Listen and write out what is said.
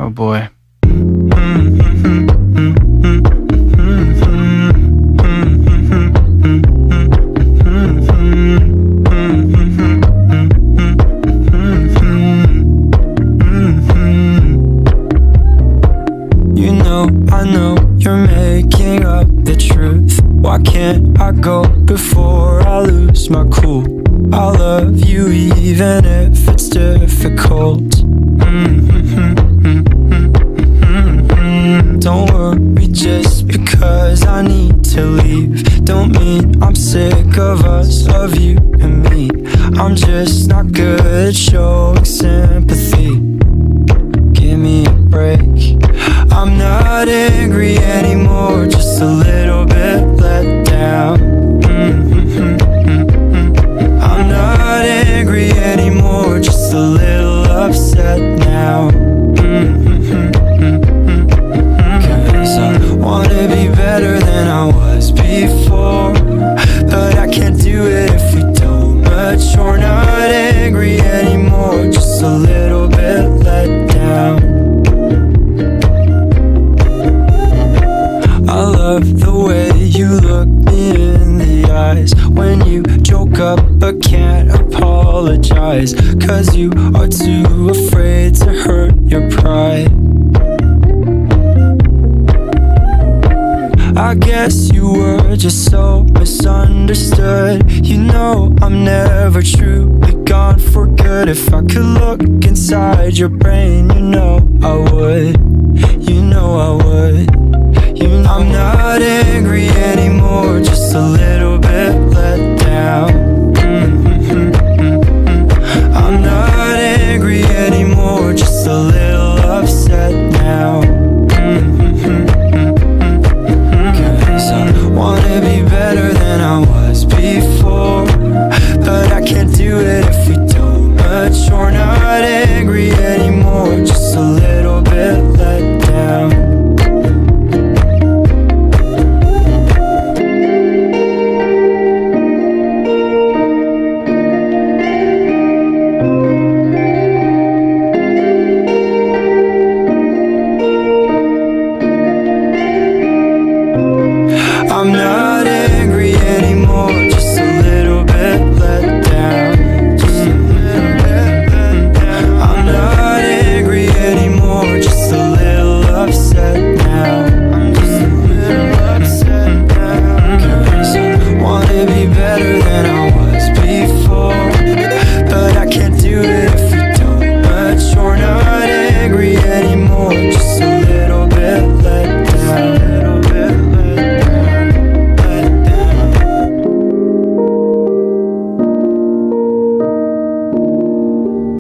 Oh boy. You know, I know you're making up the truth. Why can't I go before I lose my cool? I love you even if it's difficult. Don't worry just because I need to leave. Don't mean I'm sick of us, of you and me. I'm just not good at showing sympathy. Give me a break. I'm not angry anymore, just a little bit let down. I'm not angry anymore, just a little upset now. Cause I wanna be better than I was before, but I can't do it if we don't mature. Not angry anymore, just a little bit let down. I love the way you look me in the eyes when you joke up but can't apologize, cause you are too afraid to hurt your pride. I guess you were just so misunderstood. You know I'm never truly gone for good. If I could look inside your brain, you know I would. You know I would. I'm not angry anymore, just a little bit let